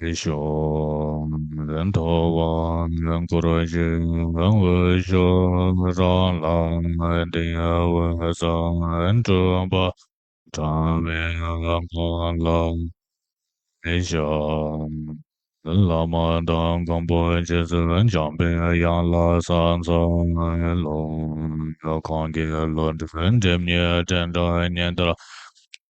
一宿人头望，人过来见，人微笑，让郎定问上正吧，长面看郎，一宿人老马当广播节是人讲兵，养老三层龙，要看给论的分界面，真正年的了。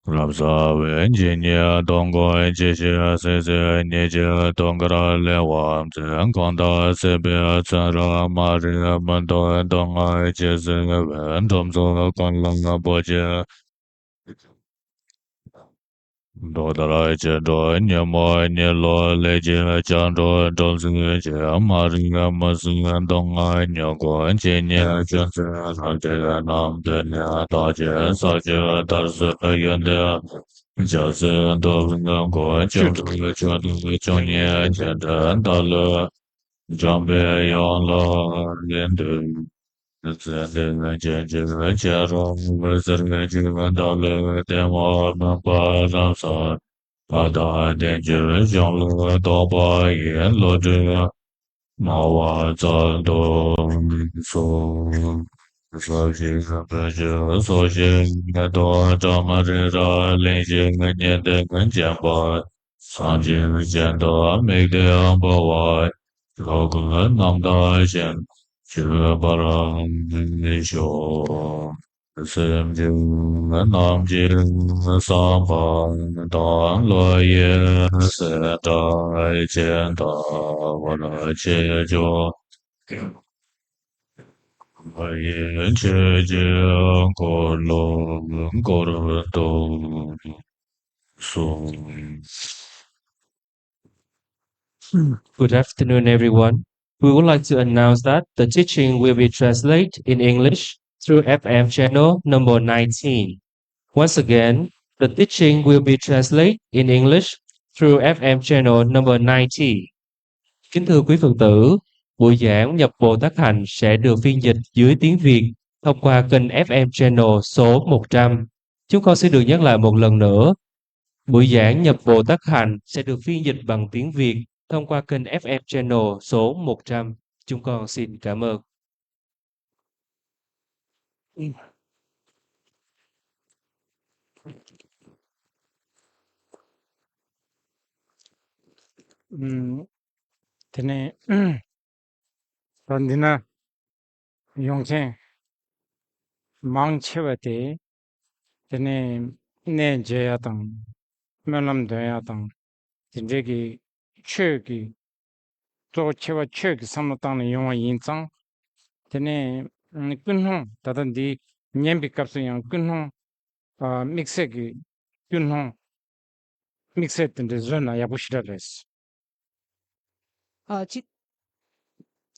拉萨维吉尼亚东国吉西亚塞塞尼吉亚东格拉列瓦自然广大塞比亚参拉马里亚门多东埃吉斯文tom佐观浪阿波吉多达拉吉多尼莫尼罗雷吉江多中斯吉马里亚莫斯东埃尼国吉尼亚吉斯拉吉南德尼亚大吉萨吉达斯原的。就是多份的国家这个角度就年简单到了，装备用了连队，自然的人间这个加入我这个这个到了电话门把上上，把大点就用了多把烟落这个。毛娃早都说，说些个不就说些个多找嘛这个联系个年的跟前吧，上进见到没得样不外，高个南大线，这把人说。是就南京上班当落叶是在见到我的解决，我也去见过了过了都说。Good afternoon, everyone. We would like to announce that the teaching will be translated in English through FM channel number 19. Once again, the teaching will be translated in English through FM channel number 90. Kính thưa quý Phật tử, buổi giảng nhập Bồ Tát Hành sẽ được phiên dịch dưới tiếng Việt thông qua kênh FM channel số 100. Chúng con xin được nhắc lại một lần nữa. Buổi giảng nhập Bồ Tát Hành sẽ được phiên dịch bằng tiếng Việt thông qua kênh FM channel số 100. Chúng con xin cảm ơn. Tene randina yongchen 망치와데 tene ne jeyatang melam deyatang tindegi chögi to chewa chögi samotang yongwa yinzang tene kunhong tadandi nyembi kapsu yang kunhong mixegi kunhong mixet tende zona yabushira res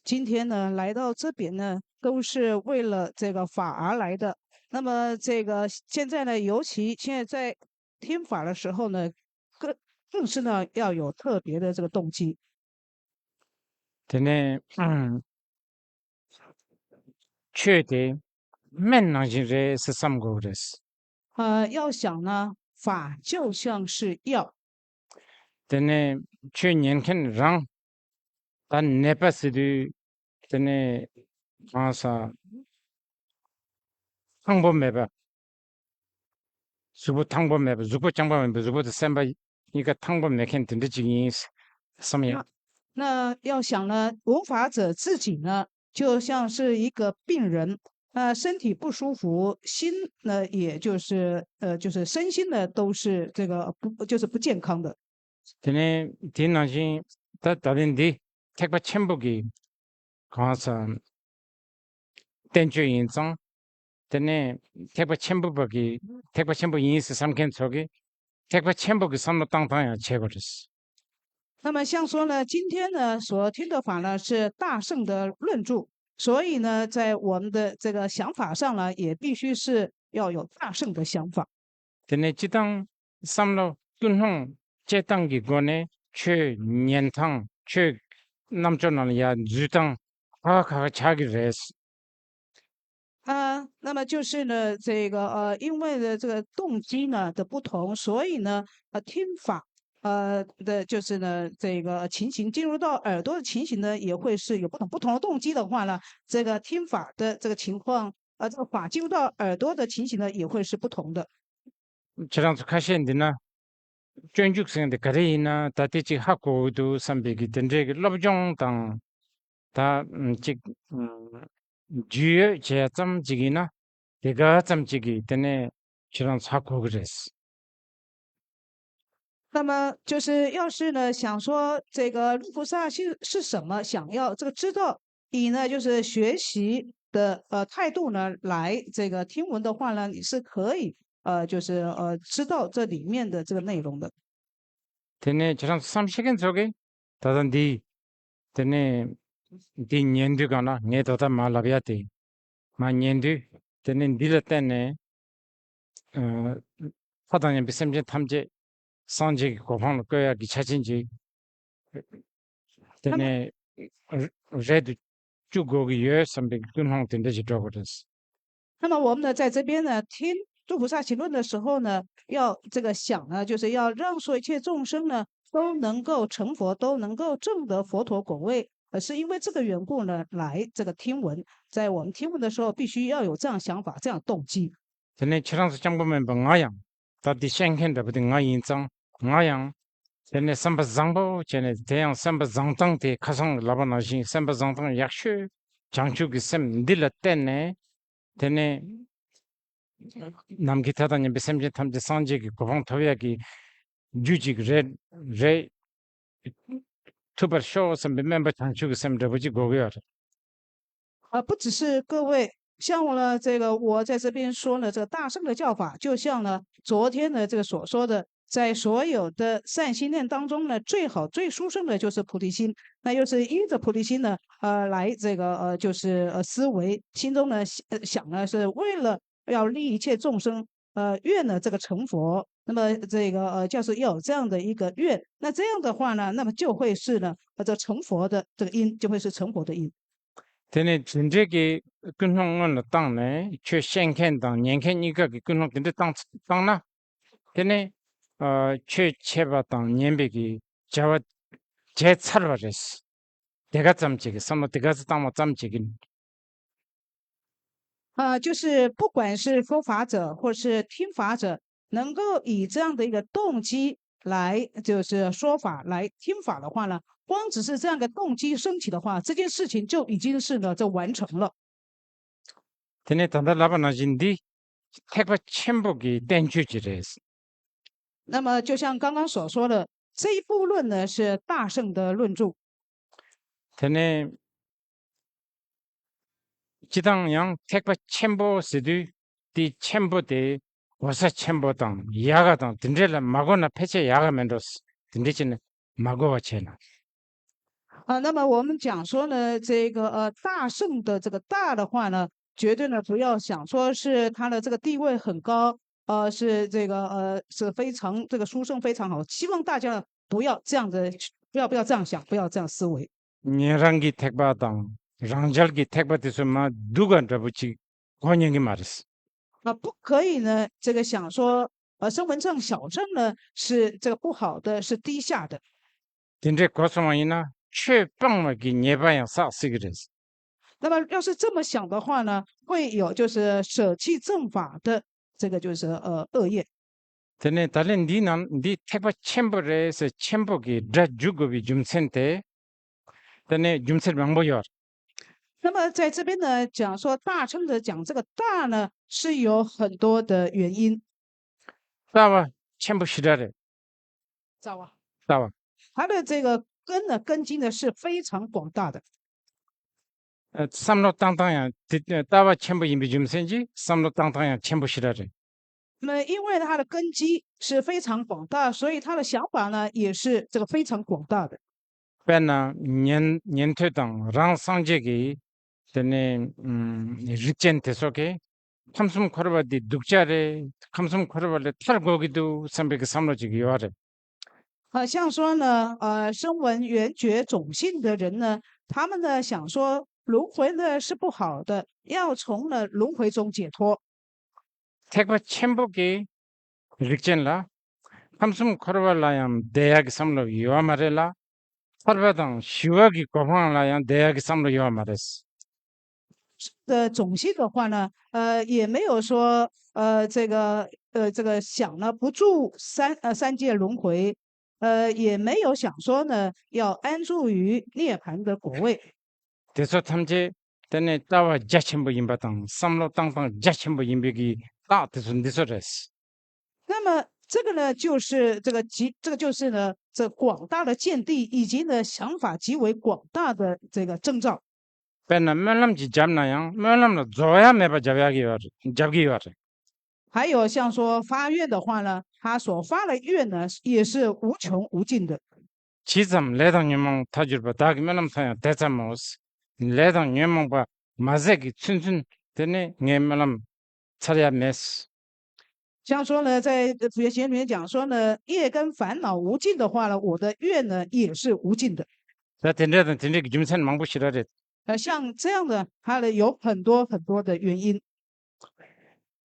今天呢来到这边呢，都是为了这个法而来的。那么这个现在呢，尤其现在在听法的时候呢，更是呢要有特别的这个动机。 tene chöde menangire sesamgo res 要想呢，法就像是药， tene chö nyenken rang tan nepasidu tene asa 탕보 매바 수부 탕보 매바 수부 장바 매바 수부 셈바 이가 탕보 매켄 든데 지기 섬이야 那要想呢，闻法者自己呢，就像是一个病人，身体不舒服，心呢，也就是身心呢，都是这个就是不健康的。 tene din나지 다다딘디 택바 첨부기 가서 땡주 인성 tene 택바 첨부기 택바 첨부 인스 삼켄 속이 택바 첨부기 삼로 땅땅야 제거です 那么像说呢，今天呢所听的法呢是大圣的论著，所以呢，在我们的这个想法上呢，也必须是要有大圣的想法。 tene 지당 삼로 꾼홍 제땅기 권에 최 년탕 최 남쪽나야 주당 아가 자기 레스 那么就是呢，这个因为的这个动机呢的不同，所以呢，听法就是呢这个情形进入到耳朵的情形呢，也会是有不同的动机的话呢，这个听法的这个情况，这个法进入到耳朵的情形呢，也会是不同的。 저랑서 카시엔디나 쫀죽생데 가레이나 다티치 하고도 삼비기 덴데기 럽종당 다찍 주여 제점지기나 내가 점지기 때문에 저랑서 하고 그랬어. 那么就是要是呢想说这个路菩萨是什么，想要这个知道，以呢就是学习的态度呢来这个听闻的话呢，你是可以就是知道这里面的这个内容的。 때문에 저랑서 삼시간 속에 다단디 때문에 디 년두가나 내도다 말라비아티 마 년두 때문에 딜 때문에 파단에 비sem제 탐제 산지 고방을 거야기 차진지 때문에 레드 주고기 예 선배 근황 된다지 저거です。 那么我们呢，在这边呢，听诸菩萨行论的时候呢，要这个想呢，就是要让所有一切众生呢都能够成佛，都能够证得佛陀果位。是因为这个缘故呢，来这个听闻，在我们听闻的时候，必须要有这样想法、这样动机。 전에 처랑서 장보면 방아양 다디 생켄다 부디 nga인장 nga양 전에 삼바장보 전에 대양 삼바장당 대 가상 라바나신 삼바장당 약슈 장축이 셈 딜라 때네 전에 남기타다니 비셈제 탐제 산지기 고방 토야기 주직 레 투버 쇼 셈 멤버 장축이 셈 더버지 고고야 不只是各位，像我呢，这个我在这边说呢，这个大圣的教法，就像呢昨天呢这个所说的，在所有的善心念当中呢，最好最殊胜的就是菩提心，那又是依着菩提心呢，来这个就是思维，心中呢想呢是为了要利一切众生，愿呢这个成佛，那么这个就是要有这样的一个愿，那这样的话呢，那么就会是呢这成佛的这个因，就会是成佛的因。 테네 진짜게 근홍은 땅네 최생켄당 년켄이가 근홍 근데 땅나 테네 최체바당 년백이 자와 제찰바레스 내가 잠지기 삼모 내가 땅모 잠지기 就是不管是说法者或是听法者，能够以这样的一个动机来就是说法来听法的话呢，光只是这样的动机升起的话，这件事情就已经是呢就完成了。 테네 단달라바나진디 택바 첨복이 땡주지레스 那么就像刚刚所说的，这一部论呢是大圣的论著。 테네 지당양 택바 첨보스디 디 첨보데 와사 첨보당 야가당 든젤라 마고나 패체 야가멘도스 든데치네 마고와체나 那么我们讲说呢，这个大圣的这个大的话呢，绝对呢不要想说是他的这个地位很高，是这个是非常这个殊胜非常好。希望大家不要这样的，不要这样想，不要这样思维。 니랑기 택바당 랑잘기 택바티스마 누간다부치 권영이 말했어 不可以呢这个想说声闻正小正呢是这个不好的，是低下的。 든데 고소마이나 최빵마기 예바양 사시그레스 那么要是这么想的话呢，会有就是舍弃正法的这个就是恶业。 테네 달렌 니난 니 택바 챔버레스 챔버기 다 주고비 줌센테 테네 줌센 망보여 那么在这边呢，讲说大乘的讲这个大呢，是有很多的原因。 따와 챔버 시라레 知道吧？ 따와 它的这个根呢，根基呢是非常广大的。 삼로 땅땅야 따와 챔버 임비 줌센지 삼로 땅땅야 챔버 시라레 那么因为它的根基是非常广大，所以他的想法呢也是这个非常广大的。 빼나 년퇴당 랑상제기 테네 리젠테 속에 캄숨 코르바디 둑자레 캄숨 코르바레 탈고기도 삼백이 삼로지기 요아레 像说呢，声闻缘觉种性的人呢，他们呢想说轮回呢是不好的，要从呢轮回中解脱。 택바 챔복이 릭젠라 함숨 코르발라얌 대학이 삼로 요아 말해라. 설바당 시와기 고방라양 대학이 삼로 요아 말했어. 的总性的话呢，也没有说这个想呢不住三界轮回，也没有想说呢要安住于涅槃的果位。 대소 탐제 때네 따와 자침부 임바당 삼로 땅땅 자침부 임백이 따 대소 니소레스. 那么这个呢，就是这个就是呢，这广大的见地以及呢想法极为广大的这个征兆。 배나 멜람지 잡나양 멜람로 조야 매바 잡기 와르. 还有像说发愿的话呢，他所发的愿呢也是无穷无尽的。 지점 레당 유망 타주르바 다기 멜람 사야 대자모스 레당 유망바 마제기 춘춘 되네 네 멜람 차려 메스. 像说呢，在普贤行里面讲说呢，业跟烦恼无尽的话呢，我的愿呢也是无尽的。 자 된데든 된데 김선 망부시라레. 像这样的，它的有很多很多的原因。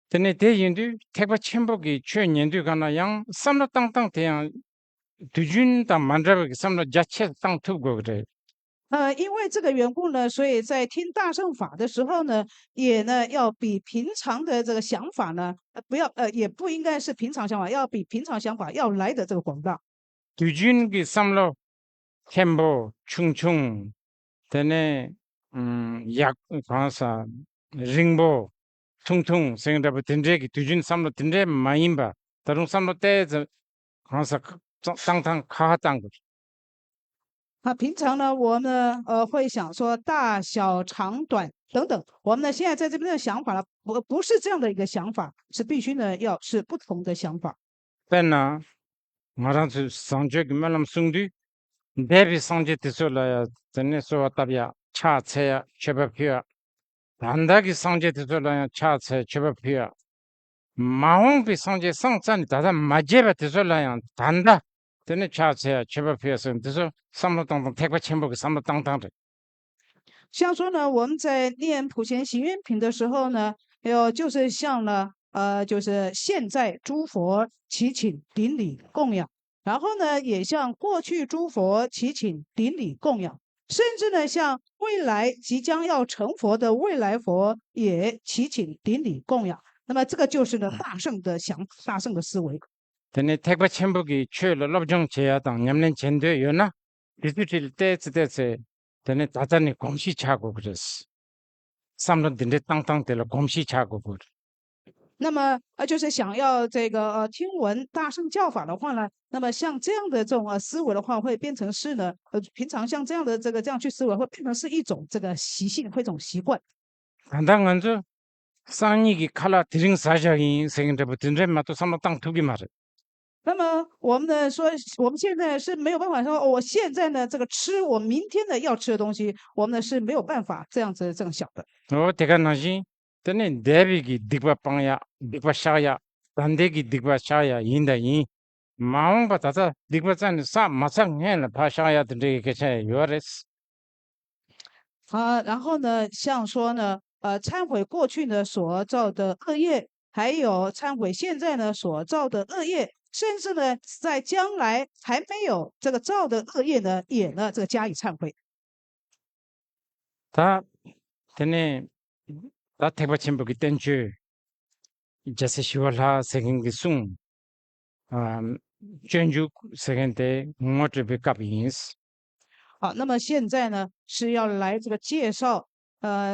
되네 대인도 택바 첨복이 최년도 가나 양 삼로 땅땅 대양 두준다 만드라기 삼로 자체 땅 투고 그래. 因为这个缘故呢，所以在听大乘法的时候呢，也呢要比平常的这个想法呢，不要也不应该是平常想法，要比平常想法要来的这个广大。 두준기 삼로 템보 충충 되네 약 관사 링보 퉁퉁 생각다 된데기 두준 삼로 된데 마임바 다른 삼로 때저 관사 땅땅 카땅. 平常呢，我们会想说大小长短等等，我们呢现在在这边的想法呢，不是这样的一个想法，是必须呢要是不同的想法。 배나 마란스 상제기 말람 숭디 데비 상제 티솔라야 전에 소와타비아 차체야 쳬바피아 단다기 상제 티솔라야 차체 쳬바피아 마홍비 상제 상찬 다다 마제바 티솔라야 단다 전에 차체야 쳬바피아서 티솔 삼로땅땅 택바 첨복이 삼로땅땅. 像说呢，我们在念普贤行愿品的时候呢，就是像呢，就是现在诸佛祈请顶礼供养，然后呢，也向过去诸佛祈请顶礼供养，甚至呢，像未来即将要成佛的未来佛也祈请顶礼供养。那么这个就是呢，大圣的思维。 전에 택바 첨복이 최로 럽정 제야당 냠낸 젠데 요나 디디틸 때츠때츠 전에 다자니 공시 차고 그랬어. 삼론 딘데 땅땅 때로 공시 차고 그래. 那么就是想要这个听闻大乘教法的话呢，那么像这样的这种思维的话，会变成是呢，平常像这样的这样去思维，会变成是一种这个习性，会一种习惯。 간당한저 상이기 칼라 드링 사자기 생긴데부 딘데 마또 삼로 땅 투기 말해. 那么我们呢说，我们现在是没有办法说，我现在呢这个吃我明天的要吃的东西，我们呢是没有办法这样子这样想的。 대가나지 전에 데비기 딕바 빵야 딕바 샤야 단데기 딕바 샤야 인다 이 마음바 다자 딕바 잔 사 마상 해라 파샤야 딘데 개체 요레스. 然后呢，像说呢，忏悔过去呢所造的恶业，还有忏悔现在呢所造的恶业，甚至呢在将来还没有这个造的恶业呢，也呢这个加以忏悔。 다 전에 다 택바침복이 땐줄 이제서 시월하 생긴기 숭 전주 생긴데 뭐를 백갑인스. 好，那么现在呢是要来这个介绍，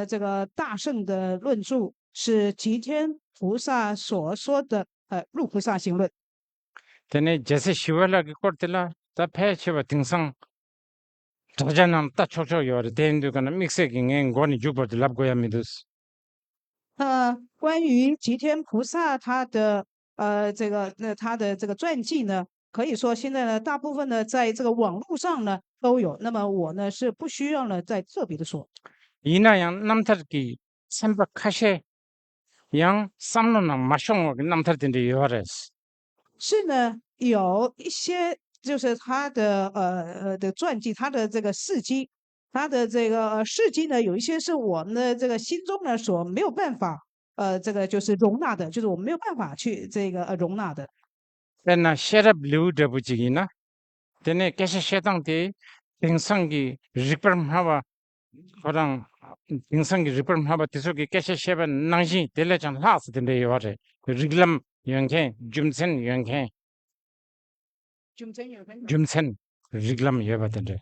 这个大圣的论述是吉天菩萨所说的入菩萨行论。 전에 제세 시월하기 꼴들라 다 패치와 등상 자자남 따초초 요르 대인도가나 믹스기행 권이 주버들 랍고야 미두스. 关于吉天菩萨他的他的这个传记呢，可以说现在呢大部分呢在这个网络上呢都有。那么我呢是不需要呢再特别的说。 이나양 남타르기 삼박하셰 양 삼로나 마숑 남타르딘데 요레스. 是呢，有一些就是他的的传记，他的这个事迹，他的这个事迹呢，有一些是我们的这个心中呢所没有办法这个就是容纳的，就是我们没有办法去这个容纳的。那셰럽 류더부지기나 데네 깨시 셰당데 딩성기 리퍼하와 거랑 딩성기 리퍼하와 디속기 깨시 셰번 낭시 델레장 하스 덴데 요아레 리글람 영케 줌센 영케 줌센 리글람 여바덴데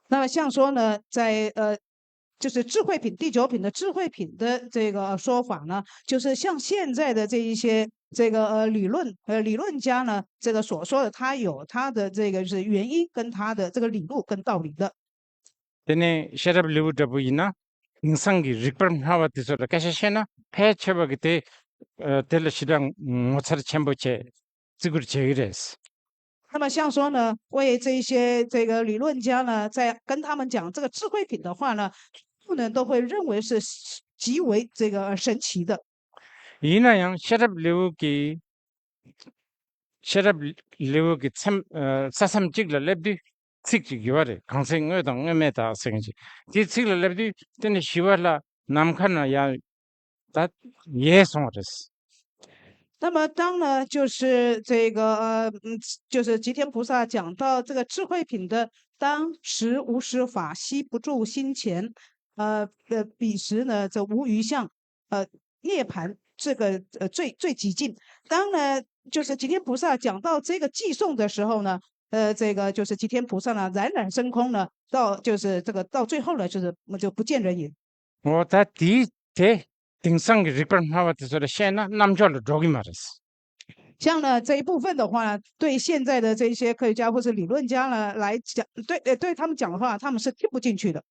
那么像说呢，在就是智慧品第9品的智慧品的这个说法呢，就是像现在的这一些这个理论家呢，这个所说的，他有他的这个是原因跟他的这个理路跟道理的。 데네 셰럽 류더부이나 딩성기 리퍼하와 디속다 깨시 셰나 패쳐버기테 델레시랑 모차르 챔보체 지구르 제이레스 那么像说呢，为这些这个理论家呢，在跟他们讲这个智慧品的话呢，不能都会认为是极为这个神奇的。 이나양 셰럽 류기 참 사삼 찍을 랩디 찍지 기와래 강생을 당에메다 생지 디 찍을 랩디 때는 시와라 남칸나 야다 예송어스 那么当呢，就是这个就是吉天菩萨讲到这个智慧品的，当时无实法，悉不住心前，彼时呢，这无余相，涅盘这个最极尽。当呢，就是吉天菩萨讲到这个寄送的时候呢，这个就是吉天菩萨呢冉冉升空呢，就是这个到最后呢，就是就不见人影。 我第딩성기 리퍼하와 디속다 셰나 남절로 조기 말았어 像呢这一部分的话呢，对现在的这些科学家或是理论家呢来讲，对他们讲的话，他们是听不进去的。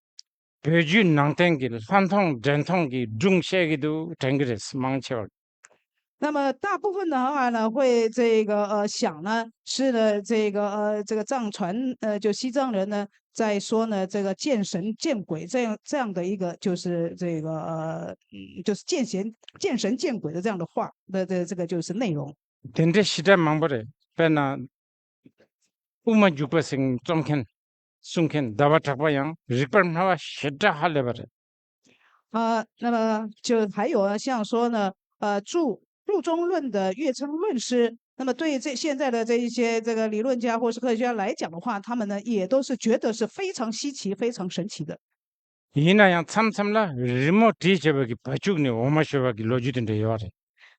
베주 낭땡기 환통 전통기 중세기도 댕그레스 망쳐 那么大部分的话呢，会这个想呢是呢这个这个藏传就西藏人呢在说呢这个见神见鬼这样的一个就是这个就是见神见鬼的这样的话的这个就是内容。 덴데 시대 망버레 베나 우마 주퍼싱 좀켄 숭켄 다바타바양 리퍼하와 시다 할레버레 那么就还有啊，像说呢入中论的月称论师，那么对这现在的这一些这个理论家或是科学家来讲的话，他们呢也都是觉得是非常稀奇、非常神奇的。 이나양 참참라 리모트 제버기 바죽니 오마쇼바기 로주된데 요아레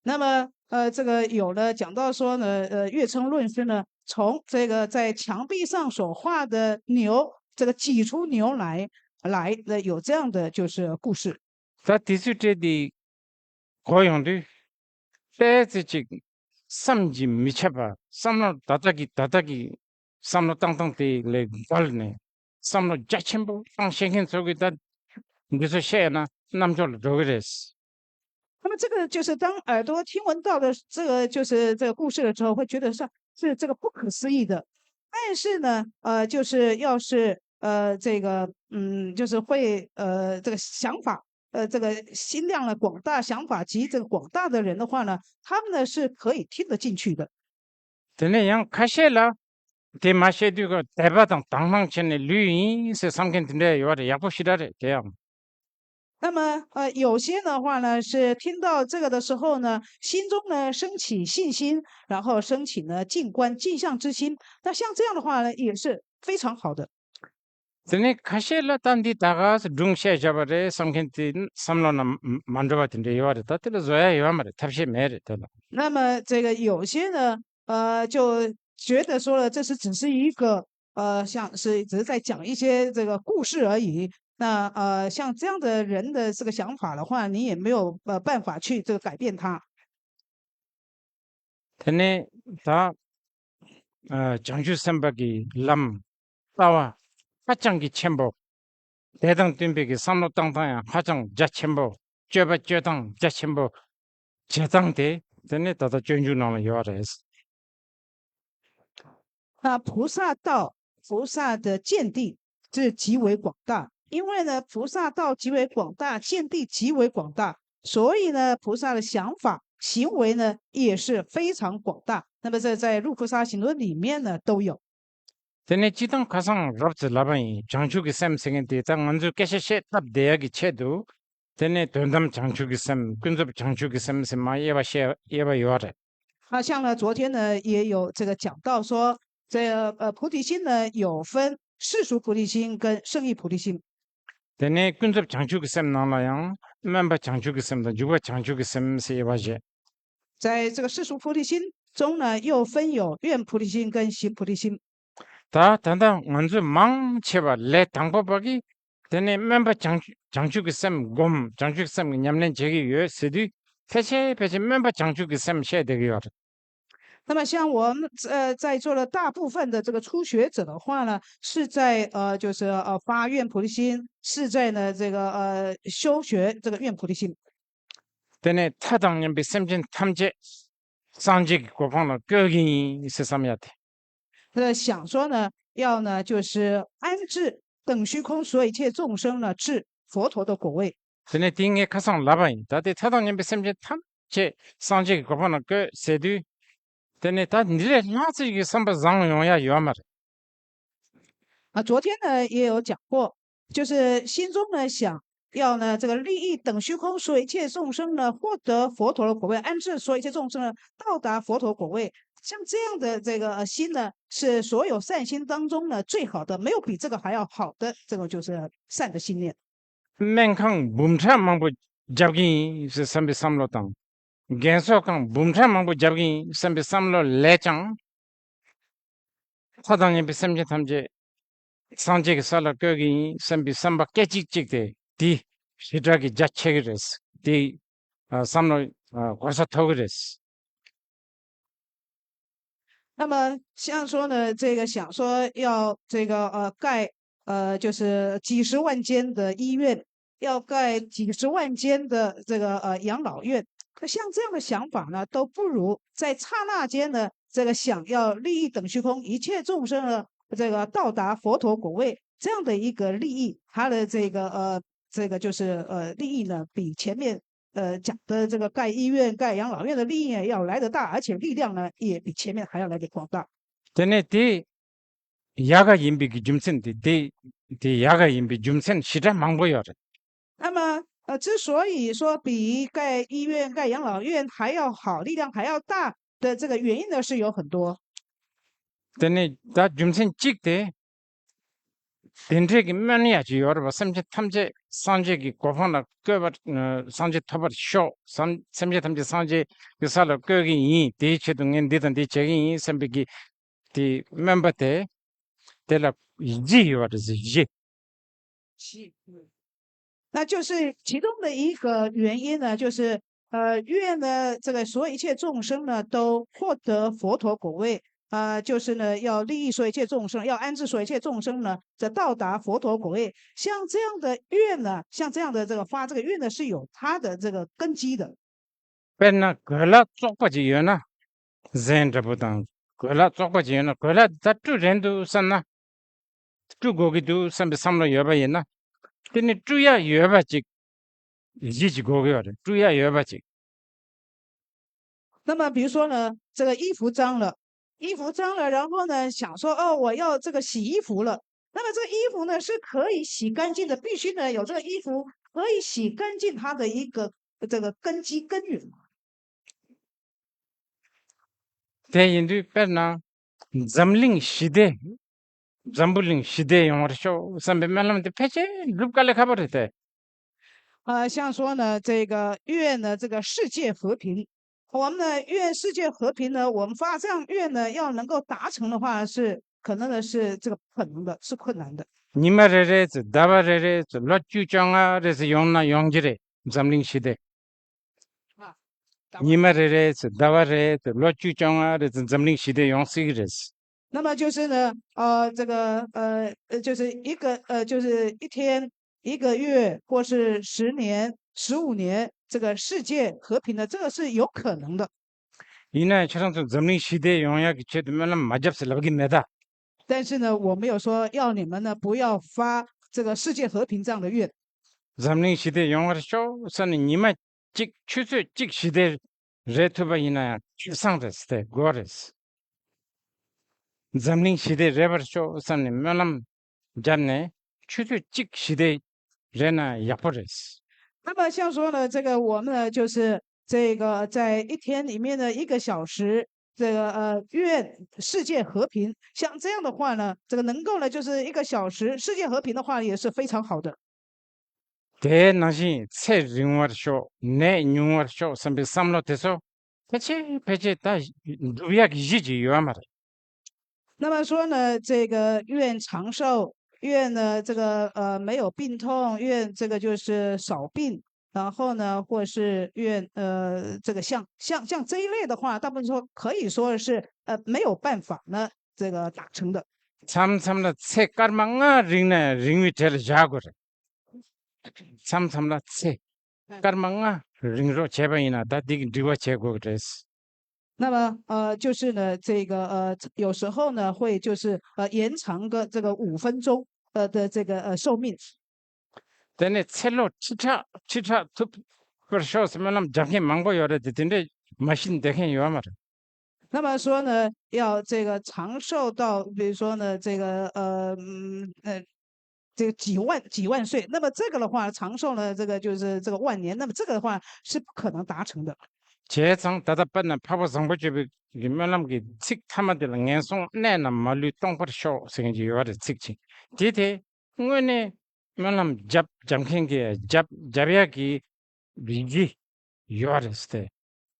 那么这个有了讲到说呢，月称论师呢，从这个在墙壁上所画的牛，这个挤出牛来的有这样的就是故事。 다 디스테디 고용디 때지직 삼지 미쳐봐 삼로 다다기 삼로 땅땅대 레 갈네 삼로 자침보 땅생긴 속에다 그래서 셰나 남절 로그레스 那么这个就是当耳朵听闻到的这个就是这个故事的时候，会觉得是这个不可思议的。但是呢，就是要是这个就是会这个想法这个心量呢广大，想法及这个广大的人的话呢，他们呢是可以听得进去的。 데네양 카셰라 데마셰디고 대바당 당망천의 류이 세 삼켄인데 요아레 야보시다레 대양 那么有些的话呢，是听到这个的时候呢，心中呢升起信心，然后升起呢镜像之心。那像这样的话呢，也是非常好的。 데네 카셰라 단디 다가스 둥셰 자바레 삼켄티 삼로나 만조바틴데 요아레 따텔 조야 요아마레 탑셰 메레 데나 那么这个有些呢，就觉得说了，这只是一个像是只是在讲一些这个故事而已。那像这样的人的这个想法的话，你也没有办法去这个改变他。 데네 다 장주 선박이 람 따와 화장기 첨보 대당 뜀백이 삼로 땅땅야 화장 자첨보 쬐당 자첨보 제당대 데네 다다 전주나마 요아레스 菩萨道，菩萨的见地是极为广大，因为呢，菩萨道极为广大，见地极为广大，所以呢，菩萨的想法、行为呢也是非常广大。那么这在《入菩萨行论》里面呢都有。 데네 지당 가상 랍즈 라바이 장주기 샘생인데 땅 안주 깨셰셰 탑 대야기 체도 데네 돈담 장주기 샘 근접 장주기 샘 마예바 요아레 像呢昨天呢也有这个讲到说，这菩提心呢有分世俗菩提心跟圣意菩提心。 Tene kunzab changchu gisem nangla yang, memba changchu gisem da juba changchu gisem se waje. 在这个世俗菩提心中呢，又分有愿菩提心跟行菩提心。 Ta tanda nganzu mang cheba le tangpa bagi, tene memba changchu gisem gom, changchu gisem nyamlen chegi yue sidi, peche memba changchu gisem she degi yor. 那么像我们在座的大部分的这个初学者的话呢，是在就是发愿菩提心，是在呢这个修学这个愿菩提心。 Tene tadang nyambi semjin tamje sanje ki kopang la gogi se samyate. 想说呢，要呢就是安置等虚空所有一切众生呢，至佛陀的果位。 Tene tinge kasang labayin, tate tadang nyambi semjin tamje sanje ki kopang la go sedu, tene ta nile nazi ki samba zang yongya yuamar. 昨天呢也有讲过，就是心中呢想要呢这个利益等虚空所有一切众生呢，获得佛陀的果位，安置所有一切众生呢，到达佛陀果位。像这样的这个心呢，是所有善心当中呢最好的，没有比这个还要好的，这个就是善的心念。 Menkang bumcha mangbo jabgi se sambi samlo tang. Genso kang bumcha mangbo jabgi sambi samlo lechang. Tadang nyambi semjin tamje sanje ki sala gogi sambi samba kechik chikde di shidragi jachegires, di samlo kwasa togires. 那么像说呢，这个想说要这个盖就是几十万间的医院，要盖几十万间的这个养老院，那像这样的想法呢，都不如在刹那间呢，这个想要利益等虚空一切众生呢，这个到达佛陀果位这样的一个利益，它的这个就是利益呢，比前面讲的这个盖医院、盖养老院的利益呢要来得大，而且力量呢也比前面还要来得广大。 Tene di yaga yimbi ki jumsen di yaga yimbi jumsen shidra mangbo yor. 那么之所以说比盖医院、盖养老院还要好，力量还要大的这个原因呢是有很多。 Tene da jumsen chikde dendre ki mani achi yor ba samje tamje sanje ki kopang la gobar sanje tabar sho samje tamje sanje ki sala gogi yi di chedung en didan di chegi yi sambe ki di member te la yi yor zi yi. 那就是其中的一个原因呢，就是愿呢这个所有一切众生呢都获得佛陀果位。 就是呢，要利益所有一切众生，要安置所有一切众生呢，这到达佛陀果位。像这样的愿呢，像这样的这个发这个愿呢，是有它的这个根基的。 Penna gola tsokpa ji yona zen rabudang gola tsokpa ji yona gola da tu rendu sanna tu gogi du sambe samlo yoba yena tene tu ya yoba ji ji gogi yor tu ya yoba ji. 那么比如说呢，这个衣服脏了，然后呢想说哦，我要这个洗衣服了。那么这个衣服呢是可以洗干净的，必须呢有这个衣服可以洗干净它的一个这个根基根源。 Te yindu penna zamling shide zambuling shide yongor sho sambe melam de peche lupkale khabar te. 像说呢，这个愿呢，这个世界和平，我们呢愿世界和平呢，我们发这样愿呢，要能够达成的话，是可能的是这个不可能的，是困难的。 Nimarere dabarere lotchu changa res yongna yongjire zamling shide. Nimarere dabarere lotchu changa res zamling shide yongsigres. 那么就是呢，这个就是一个就是一天、一个月，或是10年、15年，这个世界和平的，这个是有可能的。 Ina charang zamling shide yongya ki chet melam majab se labgi meda. 但是呢，我没有说要你们呢不要发这个世界和平这样的愿。 Zamling shide yongor sho san nima chik chusu chik shide retuba ina chusang res te gores. Zamling shide rebar sho san melam janne chusu chik shide rena yapores. 那么像说呢，这个我们呢就是这个在一天里面的1个小时，这个愿世界和平，像这样的话呢，这个能够呢就是1个小时世界和平的话也是非常好的。 대낭신 새 링워쇼 내 링워쇼 선비 삼로테서 배치 다 누비약 이지지 요아마라 那么说呢，这个愿长寿，愿呢这个没有病痛，愿这个就是少病，然后呢或是愿这个像这一类的话，大部分说可以说是没有办法呢这个达成的。 참참라 새 까르망아 링네 링위 텔 자고래 참참라 새 까르망아 링로 제방이나 다 디와 제고 그랬어 那么就是呢这个有时候呢会就是延长个这个5分钟的这个寿命。 근데 첼로 치차 투 버쇼스면은 장게 망고 요래 되는데 마신 되게 요아마라 那么说呢，要这个长寿到，比如说呢，这个这个几万岁，那么这个的话，长寿呢，这个就是这个万年，那么这个的话是不可能达成的。 제상 다다빠나 파보 상보집이 기면람기 칙 타마들 녜송 내나 말루 똥버쇼 생기 요아르 칙치 디데 응원에 면람 잡 잠켄게 잡야기 리지 요아르스테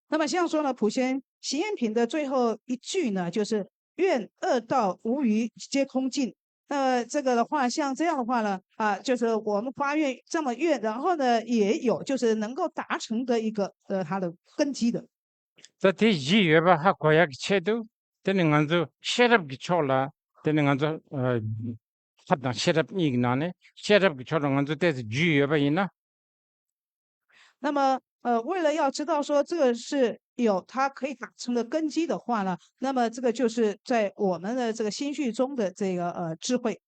那么像说呢，普贤行愿品的最后一句呢，就是愿恶道无余皆空尽。这个的话，像这样的话呢，就是我们发愿这么愿，然后呢，也有就是能够达成的一个它的根基的。 자디 지 요바 하 고약 체도 되는 간주 셰럽 기초라 되는 간주 합당 셰럽 이그나네 셰럽 기초라 간주 때지 지 요바 이나 那么为了要知道说这个是有它可以达成的根基的话呢，那么这个就是在我们的这个心绪中的这个智慧。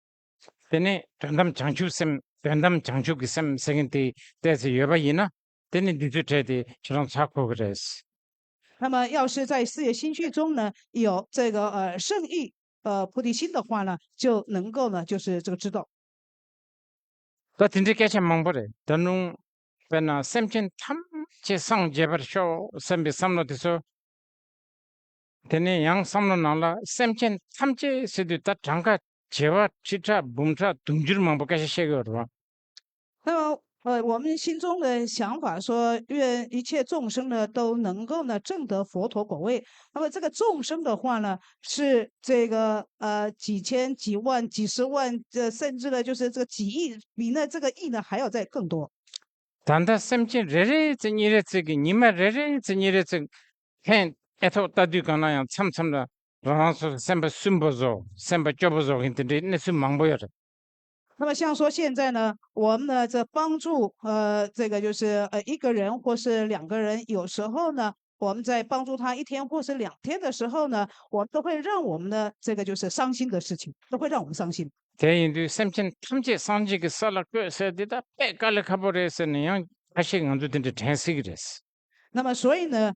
되네 단담 장주기 셈 생인데 때지 요바 이나 되는 디주테디 저런 찾고 그랬어 那么要是在事业心绪中呢有这个圣意菩提心的话呢，就能够呢就是这个知道。 또 딘지 깨체 망보래 단웅 베나 셈친 탐제 상제버쇼 셈비 삼로디서 되네 양 삼로 나라 셈친 탐제 세드다 장가 제와 치차 붐차 둥지를 망보까지 셰거로 那么我们心中的想法说，愿一切众生呢都能够呢证得佛陀果位。那么这个众生的话呢，是这个几千、几万、几十万，甚至呢就是这个几亿，比呢这个亿呢还要再更多。 단다 셈친 레레 즈니레 즈기 니마 레레 즈니레 즈 hen 에토 따디가나야 참참라 라나서 셈바 숨보조 셈바 좁보조 힌데 네스 망보여라 那么像说现在呢，我们呢这帮助这个就是1个人或是2个人，有时候呢我们在帮助他1天或是2天的时候呢，我都会让我们的这个就是伤心的事情，都会让我们伤心。 대인도 셈친 탐제 산지기 살라 꿰서디다 빼깔레 카보레스는 양 다시 안주든지 텐시그레스 那么所以呢，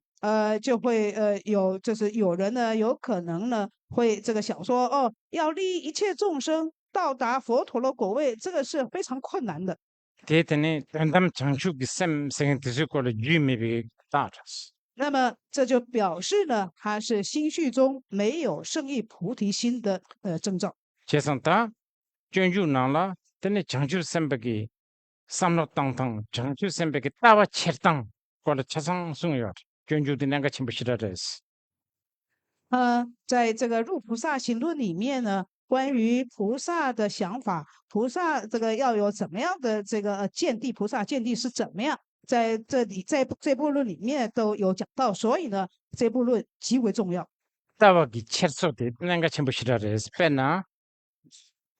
就会有就是有人呢有可能呢会这个想说哦，要利益一切众生到达佛陀的果位，这个是非常困难的。 대테네 단담 장축기 셈 생인 드시고를 유미비 따라스 那么这就表示呢，他是心绪中没有圣意菩提心的征兆。 제선다 전주 나라 테네 장주 셈베기 삼로 땅땅 장주 셈베기 따와 쳇땅 거를 차상 숭여 전주도 내가 침부시라레스 在这个入菩萨行论里面呢，关于菩萨的想法，菩萨这个要有怎么样的这个见地，菩萨见地是怎么样，在这里在这部论里面都有讲到，所以呢，这部论极为重要。 따와기 쳇소데 내가 침부시라레스 빼나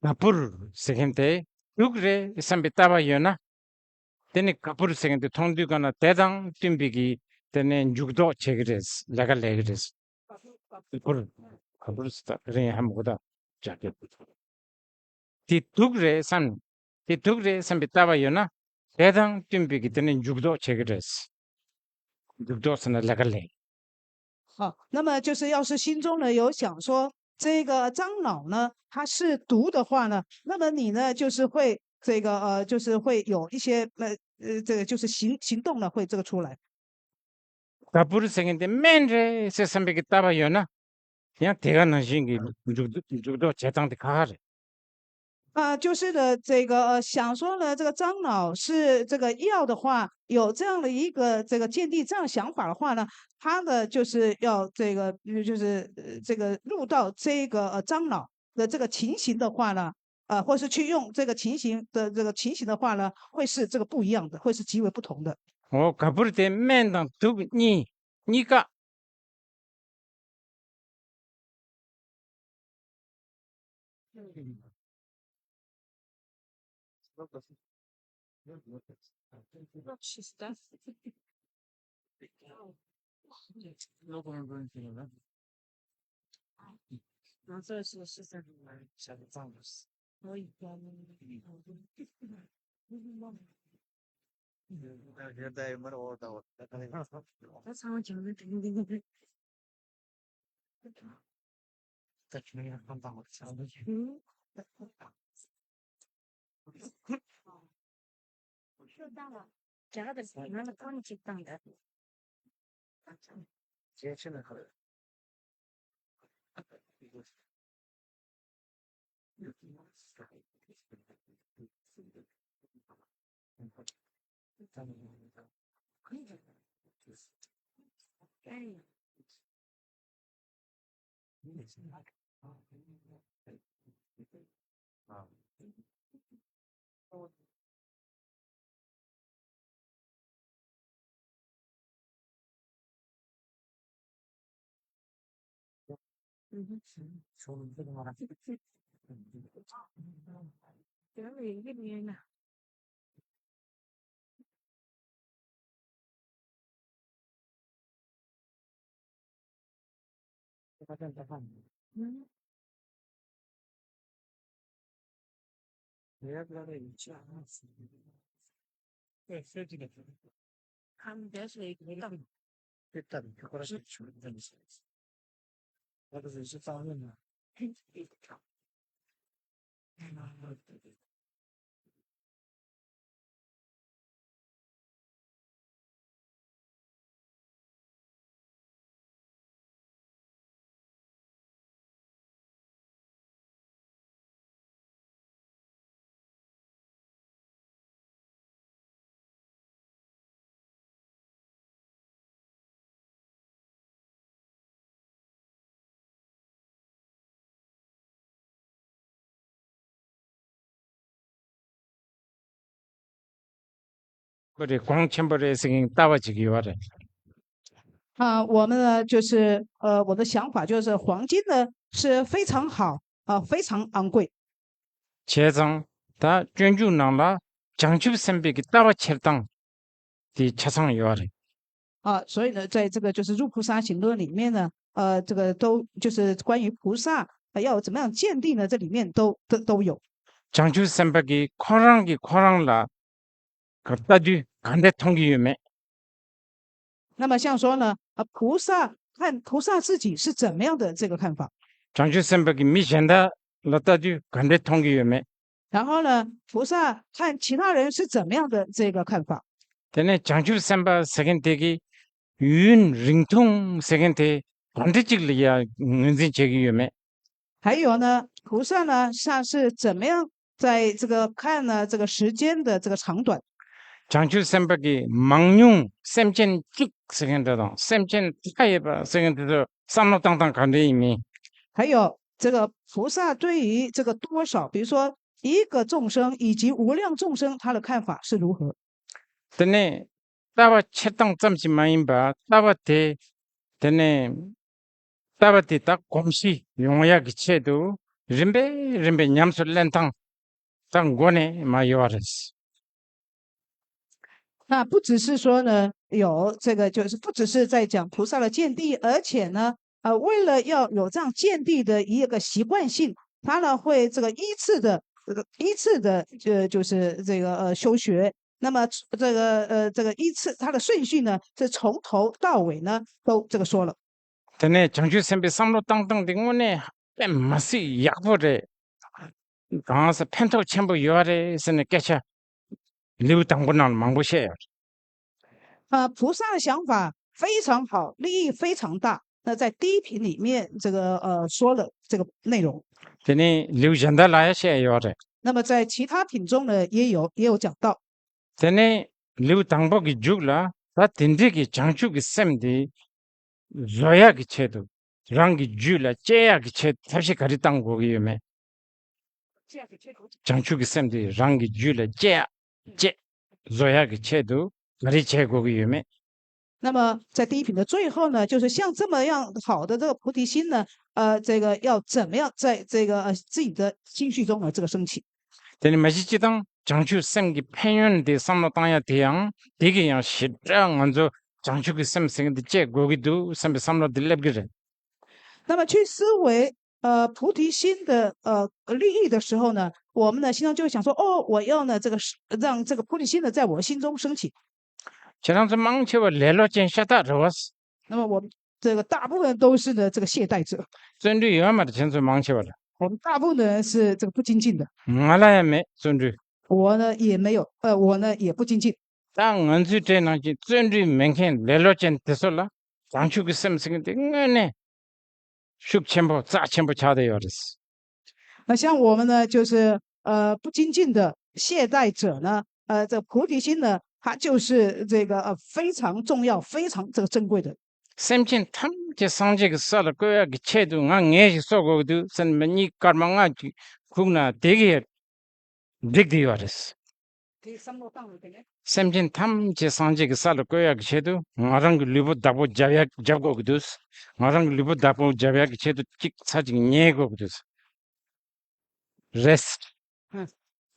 나부르 세겐데 누그레 삼비 따와요나 테네 카부르 세겐데 통디가나 대당 띵비기 테네 죽도 제그레스 내가 레그레스 그 가불스다 그래 한보다 자게 디둑레 삼비타바요나 대당 띵비기 때는 죽도 제그레스 죽도스나 라갈레 好，那么就是要是心中呢有想说这个樟脑呢它是毒的话呢，那么你呢就是会这个就是会有一些这个就是行动呢会这个出来。 갑부르 생긴데 맨레 세상백이 따봐요나 그냥 대가 나신기 무조도 재탕대 가하래 就是呢，想说呢，这个张老是这个要的话，有这样的一个这个见地这样想法的话呢，他呢就是要这个入到这个张老的这个情形的话呢，或是去用这个情形的话呢，会是这个不一样的，会是极为不同的。 갑부르 때 맨당 두니 니가 그래 광천벌에 생긴 따와지기 와래 我们呢就是我的想法就是黄金呢是非常好非常昂贵。 재정 다 준주낭라 장집 선배기 따와철당 디 차상 요아래 所以呢，在这个就是入菩萨行论里面呢，这个都就是关于菩萨要怎么样鉴定呢？这里面都有。 장집 선배기 코랑라 갖다뒤 간대 통기유매 那么像说呢，菩萨看菩萨自己是怎么样的这个看法， 장집 선배기 미션다 라따뒤 간대 통기유매 然后呢，菩萨看其他人是怎么样的这个看法。 때네 장집 선배 세겐대기 윤 링통 세겐대 반대직리야 은진 제기유매 还有呢，菩萨呢，像是怎么样在这个看呢这个时间的这个长短。 장출 샘박이 망용 샘첸 쭉 세겐데다 샘첸 타이바 세겐데도 삼로땅땅 간대 이미 还有这个菩萨对于这个多少，比如说一个众生以及无量众生，他的看法是如何？ 때네 따바 채땅 짬지 마인바 따바테 때네 따바테 딱 곰시 용야 기체도 림베 냠술 렌탕 땅 권에 마요아레스 那不只是说呢，有这个就是不只是在讲菩萨的见地，而且呢，为了要有这样见地的一个习惯性，他呢会这个依次的就是这个修学。那么这个依次它的顺序呢，是从头到尾呢都这个说了。 때네 장출 샘베 삼로땅땅 딩원에 뺨마시 약보레 강아서 펜토 챔버 요아레스네 깨차 리우 땅보난 망보셔야 菩萨的想法非常好，利益非常大。那在第一品里面，这个说了这个内容。 tene liu janda la ya she yo de 那么在其他品中呢，也有讲到。 tene liu tangbo gi juk la ta tindi gi changchu gi sem di zoya gi che du rang gi ju la che ya gi che tashi kari tang go gi me changchu gi sem di rang gi ju la che ya che zoya gi che du kari che go gi me 那么在第一品的最后呢，就是像这么样好的这个菩提心呢，这个要怎么样在这个自己的心绪中呢，这个升起。 tene ma chi dang changchu sem gi penyon de samlo tang ya de yang de gi yang shi zhang anzo changchu gi sem sing di che go gi du sem samlo de leb gi re 那么去思维菩提心的利益的时候呢，我们呢心中就会想说，哦，我要呢这个让这个菩提心呢在我心中升起。 저랑 좀 망치고 레로 젠샤다 로스 那么我们这个大部分都是呢这个懈怠者， 전주 요마도 전주 망치고라 我们大部分的人是这个不精进的。 말아야매 전주 我呢也没有，我呢也不精进。 땅 언주 때나지 전주 맹캔 레로 젠 됐을라 장축이 셈생인데 응네 숙첨보 짜첨보 차대요르스 那像我们呢，就是不精进的懈怠者呢，这菩提心呢，它就是这个非常重要、非常这个珍贵的。 셈친 탐제 상제가 썰어 거야 그 체도 앙에시 쏘고도 선면이 까망아 국나 되게 릭디요르스 셈진 탐제 상제가 썰어 거야 그 체도 나랑 리보 다보 잡야 잡고도스 나랑 리보 다보 잡야 그 체도 찍 사진 예고도스 rest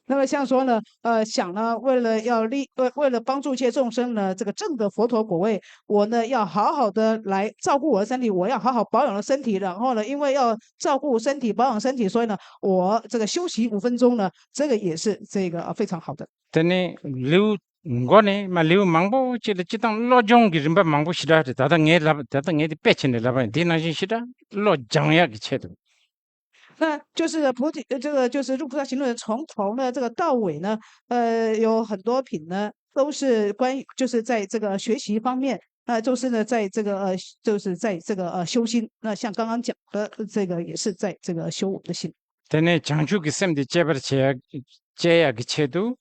那么像说呢，想呢，为了帮助一切众生呢，这个证得佛陀果位，我呢要好好的来照顾我的身体，我要好好保养了身体，然后呢，因为要照顾身体、保养身体，所以呢，我这个休息5分钟呢，这个也是这个非常好的。 tene liu ngone ma liu mangbo chile chitang lo jong gi rimba mangbo shida da da nge di pechin de la ba di na jin shida lo jang ya gi chedu 那就是菩提，这个就是入菩萨行论从头呢，这个到尾呢，有很多品呢，都是关于就是在这个学习方面，就是呢，在这个就是在这个修心。那像刚刚讲的这个，也是在这个修我们的心。 tene changchu gi sem di chebar che ya gi chedu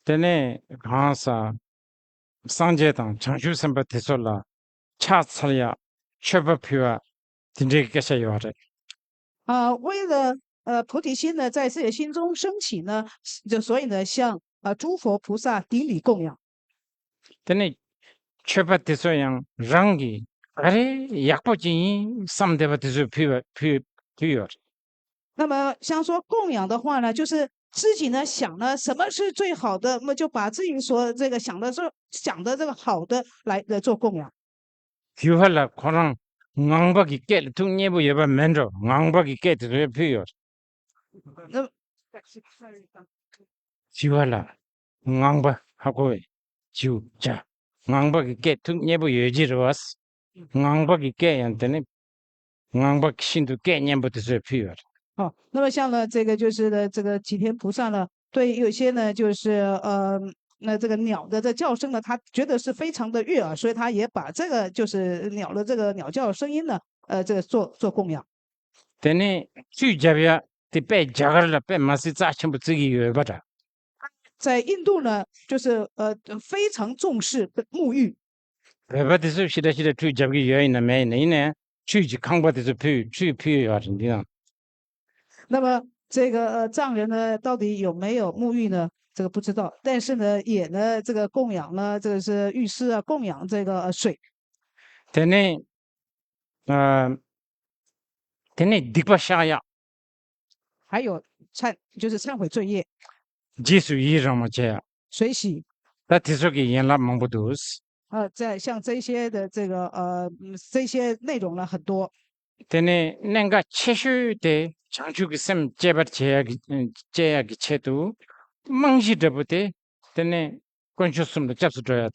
tene ghansa sanje tang changchu sem ba tesola cha chalya cheba phiwa tinde gi kasha yo re 为了菩提心呢，在自己的心中升起呢，就所以呢，向诸佛菩萨顶礼供养。 tene cheba teso yang rangi are yakpo ji sam deba teso phiwa 那么像说供养的话呢，就是自己呢想呢什么是最好的，那么就把自己所这个想的这个好的来做供养。 휴할라 코랑 낭박이 깨 퉁예부 예바 맨로 낭박이 깨 들어 피요 那 휴할라 낭박 하고 주자 낭박이 깨 퉁예부 예지로 왔어 낭박이 깨 한테는 낭박 신도 깨 냠부 들어 피요 好，那么像呢这个就是呢这个吉田菩萨呢，对有些呢就是那这个鸟的这叫声呢，他觉得是非常的悦耳，所以他也把这个就是鸟的这个鸟叫声音呢，这个做供养。 되네 주자비야 때배 자갈라 빼 마시 자첨부 지기 예바다 在印度呢，就是非常重视沐浴。 예바디서 시다시다 주자비 여인나 매네네 주지 강바디서 피 야진디나 那么这个藏人呢，到底有没有沐浴呢？这个不知道，但是呢，也呢这个供养呢，这个是浴室啊，供养这个水。 되네 되네 딕바샤야 还有就是忏悔罪业， 지수 이ram마제야 水洗。 다 티속이 연락 망보도스 在像这些的这个这些内容呢很多。 되네 nenga 체슈데 장주기 셈 제바 제야기 체도 망시더부데 되네 권슈스음도 잡수줘야 돼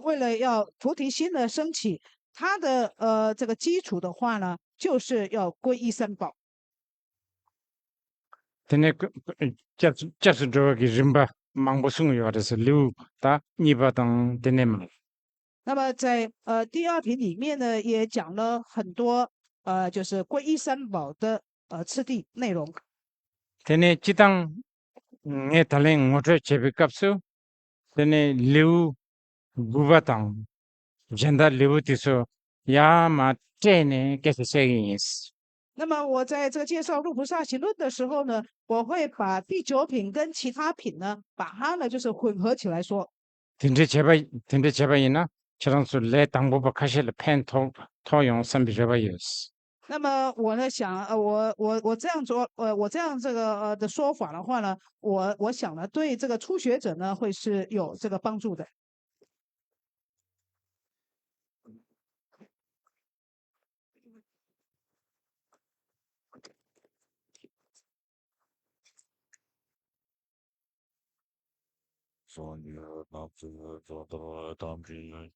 为了要菩提心的升起，它的这个基础的话呢，就是要皈依三宝。 되네 잡수줘기 림바 망보숭이 와서 류다 니바당 되네 那么在第二品里面呢，也讲了很多就是皈依三宝的次第内容。tene chitang nge tale ngotre chebe kapsu tene liu gubatang jenda liu tiso ya ma tene kese segins 那么我在这个介绍《入菩萨行论》的时候呢，我会把第九品跟其他品呢，把它呢就是混合起来说。 tende cheba ina chirang su le tangbo ba kashe le pen to yong sambi reba yes 那么我呢想，我这样做，我这样这个的说法的话呢，我想呢，对这个初学者呢会是有这个帮助的。说你那这个做的当真。